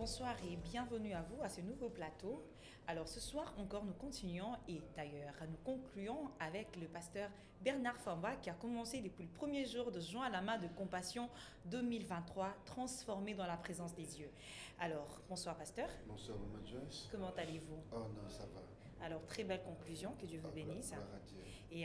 bonsoir et bienvenue à vous à ce nouveau plateau. Alors ce soir encore nous continuons et d'ailleurs nous concluons avec le pasteur Bernard Famba qui a commencé depuis le premier jour de Juin à la main de compassion 2023, transformé dans la présence des dieux. Alors bonsoir pasteur. Bonsoir Maman Joyce. Comment allez-vous? Oh non, ça va. Alors très belle conclusion, que Dieu vous bénisse. Gloire à Dieu. Et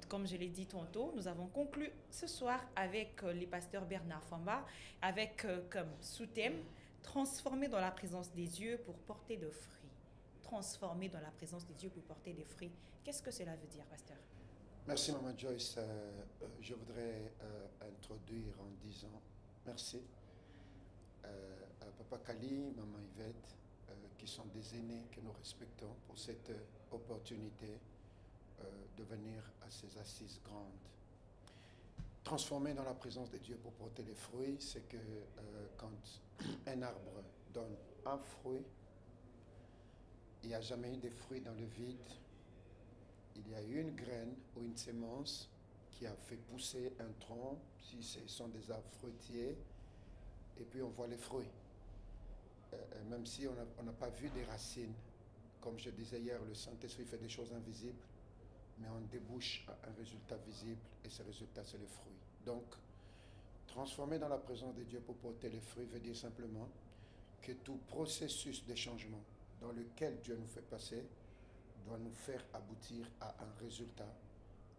comme je l'ai dit tantôt, nous avons conclu ce soir avec les pasteurs Bernard Famba, avec comme sous-thème transformer dans la présence des dieux pour porter de fruits. Transformer dans la présence des dieux pour porter des fruits. Qu'est-ce que cela veut dire, pasteur? Merci Maman Joyce. Je voudrais introduire en disant merci à Papa Kali, Maman Yvette, qui sont des aînés que nous respectons pour cette opportunité de venir à ces assises grandes. Transformer dans la présence de Dieu pour porter les fruits, c'est que quand un arbre donne un fruit, il n'y a jamais eu de fruits dans le vide. Il y a eu une graine ou une sémence qui a fait pousser un tronc, si ce sont des arbres fruitiers, et puis on voit les fruits. Même si on n'a pas vu des racines, comme je disais hier, le Saint-Esprit fait des choses invisibles, mais on débouche à un résultat visible, et ce résultat, c'est le fruit. Donc, transformer dans la présence de Dieu pour porter les fruits veut dire simplement que tout processus de changement dans lequel Dieu nous fait passer doit nous faire aboutir à un résultat.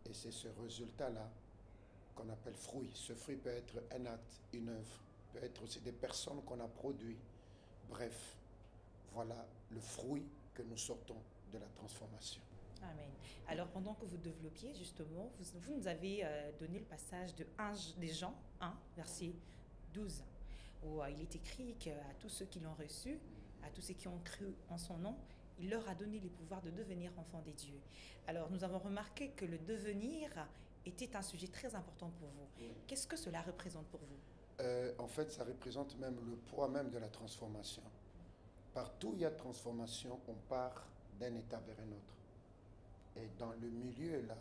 Et c'est ce résultat-là qu'on appelle fruit. Ce fruit peut être un acte, une œuvre, peut être aussi des personnes qu'on a produites. Bref, voilà le fruit que nous sortons de la transformation. Amen. Alors, pendant que vous développiez, justement, vous nous avez donné le passage de Jean 1, verset 12, où il est écrit qu'à tous ceux qui l'ont reçu, à tous ceux qui ont cru en son nom, il leur a donné les pouvoirs de devenir enfants des dieux. Alors, nous avons remarqué que le devenir était un sujet très important pour vous. Qu'est-ce que cela représente pour vous? En fait, ça représente même le poids même de la transformation. Partout où il y a transformation, on part d'un état vers un autre. Et dans le milieu là,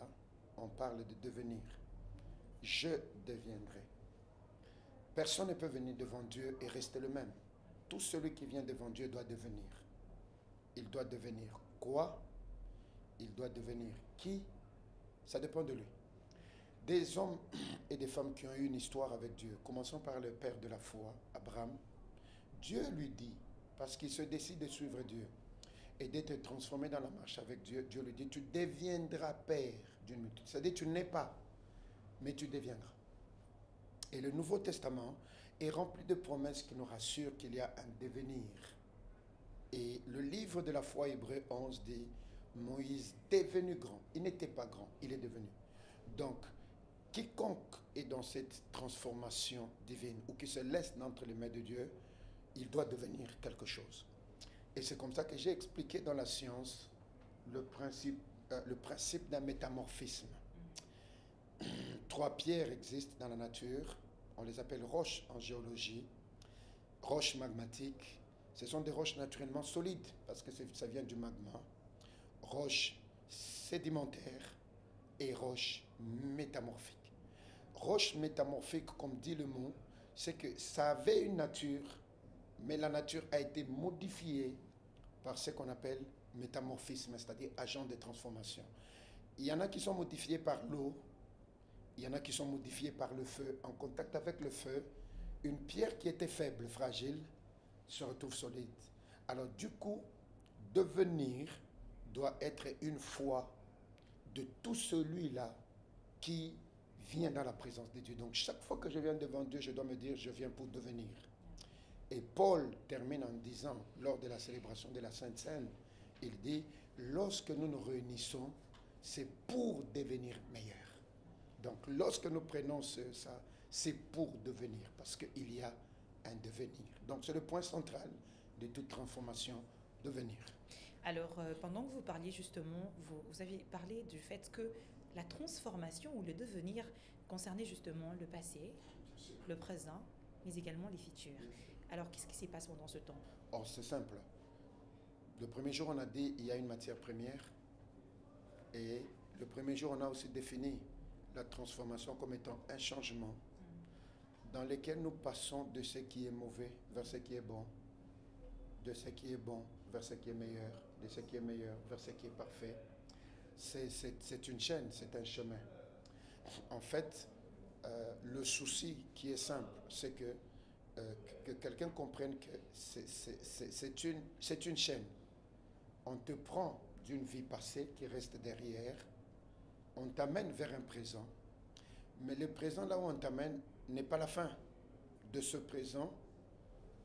on parle de devenir. Je deviendrai. Personne ne peut venir devant Dieu et rester le même. Tout celui qui vient devant Dieu doit devenir. Il doit devenir quoi? Il doit devenir qui? Ça dépend de lui. Des hommes et des femmes qui ont eu une histoire avec Dieu, commençons par le père de la foi, Abraham. Dieu lui dit, parce qu'il se décide de suivre Dieu et d'être transformé dans la marche avec Dieu, Dieu lui dit, tu deviendras père d'une multitude. C'est-à-dire, tu n'es pas, mais tu deviendras. Et le Nouveau Testament est rempli de promesses qui nous rassurent qu'il y a un devenir. Et le livre de la foi Hébreu 11 dit, Moïse devenu grand. Il n'était pas grand, il est devenu. Donc, quiconque est dans cette transformation divine ou qui se laisse entre les mains de Dieu, il doit devenir quelque chose. Et c'est comme ça que j'ai expliqué dans la science le principe d'un métamorphisme. Trois pierres existent dans la nature. On les appelle roches en géologie, roches magmatiques. Ce sont des roches naturellement solides parce que ça vient du magma. Roches sédimentaires et roches métamorphiques. Roche métamorphique, comme dit le mot, c'est que ça avait une nature, mais la nature a été modifiée par ce qu'on appelle métamorphisme, c'est-à-dire agent de transformation. Il y en a qui sont modifiés par l'eau, il y en a qui sont modifiés par le feu. En contact avec le feu, une pierre qui était faible, fragile, se retrouve solide. Alors du coup, devenir doit être une foi de tout celui-là qui vient dans la présence de Dieu. Donc chaque fois que je viens devant Dieu, je dois me dire, je viens pour devenir. Et Paul termine en disant, lors de la célébration de la Sainte Seine, il dit, lorsque nous nous réunissons, c'est pour devenir meilleurs. Donc lorsque nous prenons ça, c'est pour devenir, parce qu'il y a un devenir. Donc c'est le point central de toute transformation, devenir. Alors, pendant que vous parliez justement, vous avez parlé du fait que la transformation ou le devenir concernait justement le passé, le présent, mais également les futurs. Alors, qu'est-ce qui s'est passé pendant ce temps? Oh, c'est simple. Le premier jour, on a dit il y a une matière première. Et le premier jour, on a aussi défini la transformation comme étant un changement dans lequel nous passons de ce qui est mauvais vers ce qui est bon. de ce qui est bon vers ce qui est meilleur, de ce qui est meilleur vers ce qui est parfait. C'est une chaîne, c'est un chemin. En fait, le souci qui est simple, c'est que quelqu'un comprenne que c'est une chaîne. On te prend d'une vie passée qui reste derrière, on t'amène vers un présent, mais le présent là où on t'amène n'est pas la fin. De ce présent,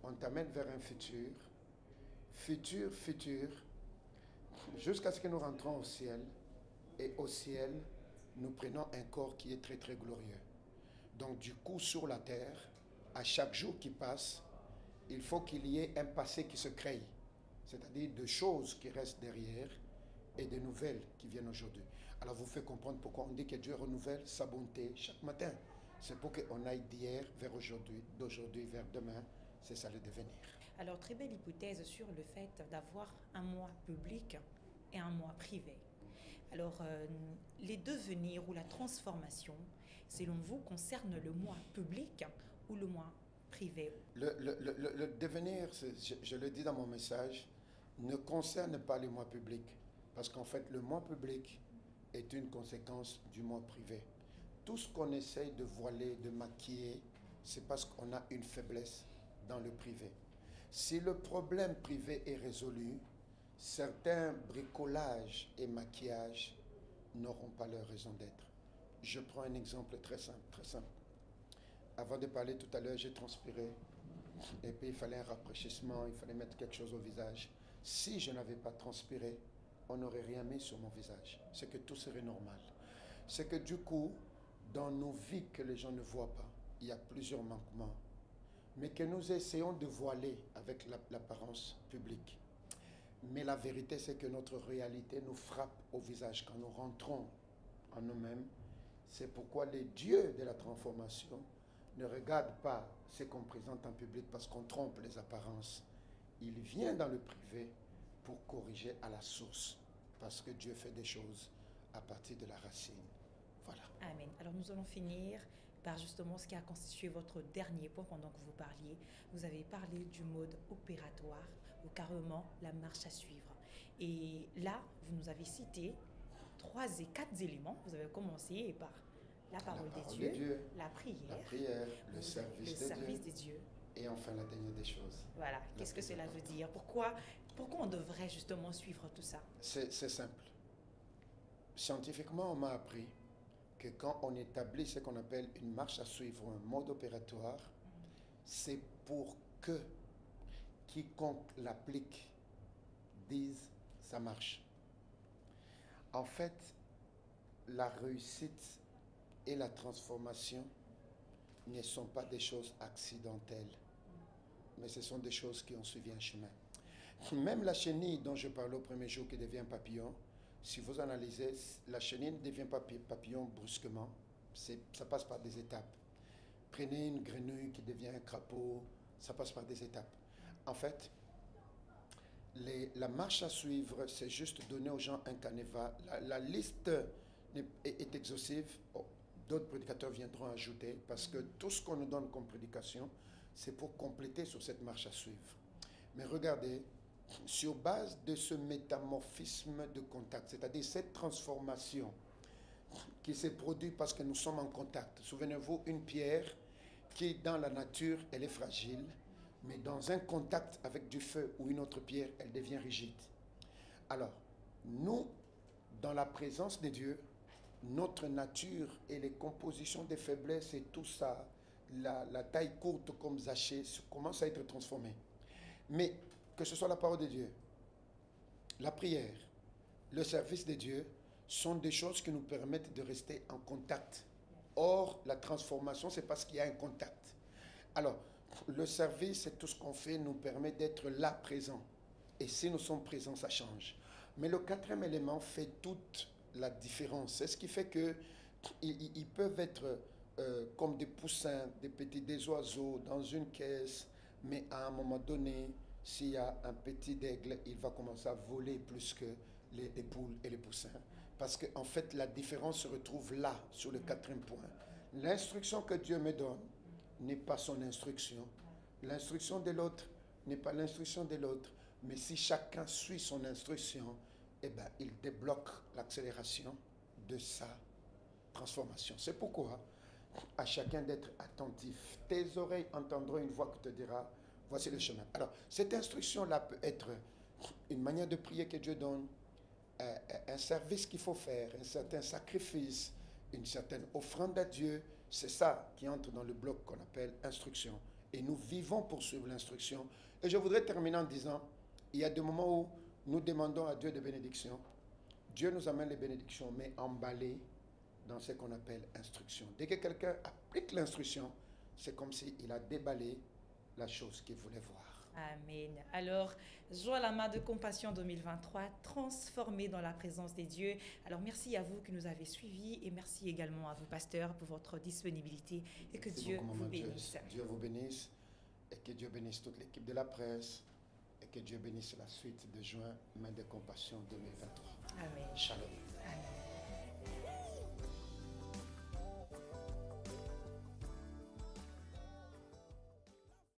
on t'amène vers un futur, futur, jusqu'à ce que nous rentrons au ciel, et au ciel, nous prenons un corps qui est très très glorieux. Donc du coup, sur la terre, à chaque jour qui passe, il faut qu'il y ait un passé qui se crée, c'est-à-dire de choses qui restent derrière et de nouvelles qui viennent aujourd'hui. Alors vous faites comprendre pourquoi on dit que Dieu renouvelle sa bonté chaque matin. C'est pour qu'on aille d'hier vers aujourd'hui, d'aujourd'hui vers demain. C'est ça le devenir. Alors, très belle hypothèse sur le fait d'avoir un moi public et un moi privé. Alors, les devenirs ou la transformation, selon vous, concerne le moi public ou le moi privé? Le devenir, je le dis dans mon message, ne concerne pas le moi public. Parce qu'en fait, le moi public est une conséquence du moi privé. Tout ce qu'on essaye de voiler, de maquiller, c'est parce qu'on a une faiblesse dans le privé. Si le problème privé est résolu, certains bricolages et maquillages n'auront pas leur raison d'être. Je prends un exemple très simple, très simple. Avant de parler tout à l'heure, j'ai transpiré. Et puis il fallait un rafraîchissement, il fallait mettre quelque chose au visage. Si je n'avais pas transpiré, on n'aurait rien mis sur mon visage. C'est que tout serait normal. C'est que du coup, dans nos vies que les gens ne voient pas, il y a plusieurs manquements, mais que nous essayons de voiler avec l'apparence publique. Mais la vérité, c'est que notre réalité nous frappe au visage quand nous rentrons en nous-mêmes. C'est pourquoi les dieux de la transformation ne regardent pas ce qu'on présente en public parce qu'on trompe les apparences. Il vient dans le privé pour corriger à la source, parce que Dieu fait des choses à partir de la racine. Voilà. Amen. Alors nous allons finir par justement ce qui a constitué votre dernier point pendant que vous parliez. Vous avez parlé du mode opératoire ou carrément la marche à suivre. Et là, vous nous avez cité 4 éléments. Vous avez commencé par la parole des dieux, la prière, le service des dieux. Et enfin la dernière des choses. Voilà, qu'est-ce que cela veut dire? Pourquoi on devrait justement suivre tout ça? C'est simple. Scientifiquement, on m'a appris que quand on établit ce qu'on appelle une marche à suivre, un mode opératoire, c'est pour que quiconque l'applique dise ça marche. En fait, la réussite et la transformation ne sont pas des choses accidentelles, mais ce sont des choses qui ont suivi un chemin. Même la chenille dont je parlais au premier jour qui devient papillon, si vous analysez, la chenille ne devient pas papillon brusquement, ça passe par des étapes. Prenez une grenouille qui devient un crapaud, ça passe par des étapes. En fait, la marche à suivre, c'est juste donner aux gens un canevas. La liste est exhaustive. Oh, d'autres prédicateurs viendront ajouter, parce que tout ce qu'on nous donne comme prédication, c'est pour compléter sur cette marche à suivre. Mais regardez, sur base de ce métamorphisme de contact, c'est-à-dire cette transformation qui s'est produite parce que nous sommes en contact. Souvenez-vous, une pierre qui, dans la nature, elle est fragile, mais dans un contact avec du feu ou une autre pierre, elle devient rigide. Alors, nous, dans la présence de Dieu, notre nature et les compositions des faiblesses et tout ça, la taille courte comme Zachée, commence à être transformée. Mais que ce soit la parole de Dieu, la prière, le service de Dieu, sont des choses qui nous permettent de rester en contact. Or, la transformation, c'est parce qu'il y a un contact. Alors, le service et tout ce qu'on fait nous permet d'être là, présent. Et si nous sommes présents, ça change. Mais le quatrième élément fait toute la différence. C'est ce qui fait qu'ils peuvent être comme des poussins, des oiseaux dans une caisse, mais à un moment donné, s'il y a un petit aigle, il va commencer à voler plus que les poules et les poussins. Parce qu'en fait, la différence se retrouve là, sur le quatrième point. L'instruction que Dieu me donne n'est pas son instruction. L'instruction de l'autre n'est pas l'instruction de l'autre, mais si chacun suit son instruction, eh ben, il débloque l'accélération de sa transformation. C'est pourquoi à chacun d'être attentif. Tes oreilles entendront une voix qui te dira, voici le chemin. Alors, cette instruction-là peut être une manière de prier que Dieu donne, un service qu'il faut faire, un certain sacrifice, une certaine offrande à Dieu. C'est ça qui entre dans le bloc qu'on appelle instruction. Et nous vivons pour suivre l'instruction. Et je voudrais terminer en disant, il y a des moments où nous demandons à Dieu des bénédictions. Dieu nous amène les bénédictions, mais emballées dans ce qu'on appelle instruction. Dès que quelqu'un applique l'instruction, c'est comme s'il a déballé la chose qu'il voulait voir. Amen. Alors, Joie la main de compassion 2023, transformé dans la présence des dieux. Alors, merci à vous qui nous avez suivis et merci également à vous, pasteurs, pour votre disponibilité et que Merci Dieu beaucoup, vous Maman bénisse. Dieu vous bénisse et que Dieu bénisse toute l'équipe de la presse et que Dieu bénisse la suite de juin, main de compassion 2023. Amen. Shalom. Amen.